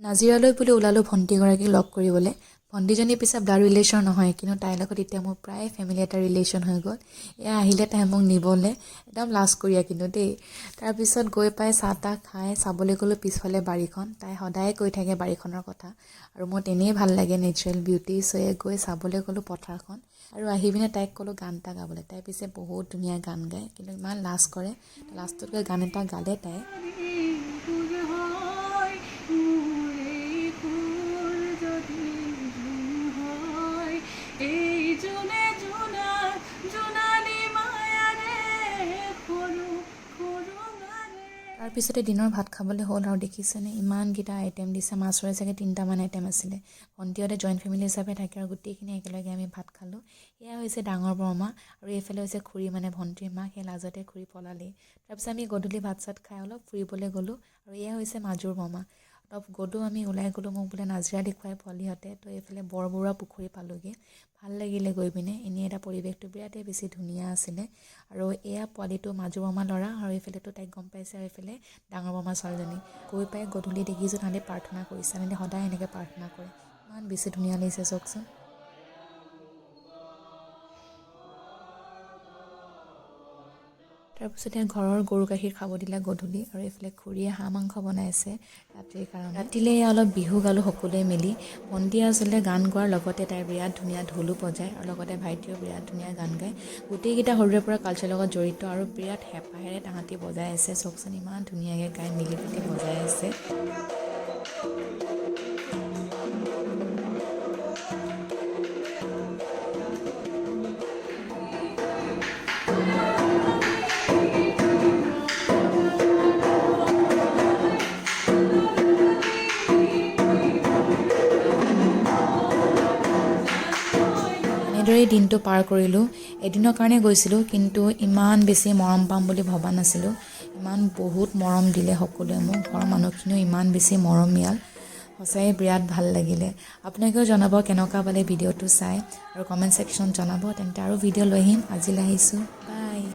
নাজিৰালৈ বুলি ওলালোঁ ভণ্টিগৰাকীক লগ কৰিবলৈ। ভণ্টিজনী পিছে ব্লাড ৰিলেশ্যন নহয়, কিন্তু তাইৰ লগত এতিয়া মোৰ প্ৰায় ফেমিলি এটা ৰিলেশ্যন হৈ গ'ল। এয়া আহিলে তাই মোক নিবলৈ একদম লাজ কৰিয়া কিন্তু দেই। তাৰপিছত গৈ পাই চাহ তাহ খাই চাবলৈ গ'লোঁ পিছফালে বাৰীখন। তাই সদায় কৈ থাকে বাৰীখনৰ কথা আৰু মোৰ তেনেই ভাল লাগে নেচাৰেল বিউটি। চয়ে গৈ চাবলৈ গ'লোঁ পথাৰখন আৰু আহি পিনে তাইক ক'লোঁ গান এটা গাবলৈ। তাই পিছে বহুত ধুনীয়া গান গায়, কিন্তু ইমান লাজ কৰে। লাষ্টত গৈ গান এটা গালে তাই। তাৰপিছতে দিনৰ ভাত খাবলৈ হ'ল আৰু দেখিছেনে ইমানকেইটা আইটেম দিছে। মাছৰে চাগে 3টামান আইটেম আছিলে। ভণ্টিহঁতে জইণ্ট ফেমিলি হিচাপে থাকে আৰু গোটেইখিনি একেলগে আমি ভাত খালোঁ। এয়া হৈছে ডাঙৰ বৰমা আৰু এইফালে হৈছে খুৰী, মানে ভণ্টিৰ মাক। সেই লাজতে খুৰী পলালেই। তাৰপিছত আমি গধূলি ভাত চাত খাই অলপ ফুৰিবলৈ গ'লোঁ আৰু এয়া হৈছে মাজুৰ বৰমা। অলপ গ'লোঁ আমি ওলাই গ'লোঁ, মোক বোলে নাজিৰা দেখুৱাই পোৱালিহঁতে। তো এইফালে বৰবৰুৱা পুখুৰী পালোঁগৈ। ভাল লাগিলে গৈ পিনে। এনেই এটা পৰিৱেশটো বিৰাটেই বেছি ধুনীয়া আছিলে। আৰু এয়া পোৱালিটো মাজু বৰমাৰ ল'ৰা আৰু এইফালেতো তাইক গম পাইছে, আৰু এইফালে ডাঙৰ বৰমাৰ ছোৱালীজনী। গৈ পাই গধূলি দেখিছোঁ তাহাঁতি প্ৰাৰ্থনা কৰিছে। তাহাঁতি সদায় এনেকৈ প্ৰাৰ্থনা কৰে। ইমান বেছি ধুনীয়া লাগিছে চাওকচোন। তাৰপিছতে ঘৰৰ গৰু গাখীৰ খাব দিলে গধূলি, আৰু এইফালে খুৰীয়ে হাঁহ মাংস বনাইছে ৰাতিৰ কাৰণে। ৰাতিলৈ অলপ বিহু গালোঁ সকলোৱে মিলি। ভণ্টিয়ে আচলতে গান গোৱাৰ লগতে তাই বিৰাট ধুনীয়া ঢোলো বজায় আৰু লগতে ভাইটিয়েও বিৰাট ধুনীয়া গান গায়। গোটেইকেইটা সৰুৰে পৰা কালচাৰৰ লগত জড়িত আৰু বিৰাট হেঁপাহেৰে তাহাঁতি বজাই আছে। চাওকচোন ইমান ধুনীয়াকৈ গাই মিলি পিটি বজাই আছে। এনেদৰেই দিনটো পাৰ কৰিলোঁ। এদিনৰ কাৰণে গৈছিলোঁ, কিন্তু ইমান বেছি মৰম পাম বুলি ভবা নাছিলোঁ। ইমান বহুত মৰম দিলে সকলোৱে মোক। ঘৰৰ মানুহখিনিও ইমান বেছি মৰমীয়াল। সঁচাই বিৰাট ভাল লাগিলে। আপোনালোকেও জনাব কেনেকুৱা পালে ভিডিঅ'টো চাই, আৰু কমেণ্ট ছেকশ্যনত জনাব। তেন্তে আৰু ভিডিঅ' লৈ আহিম। আজিলৈ আহিছোঁ, বাই।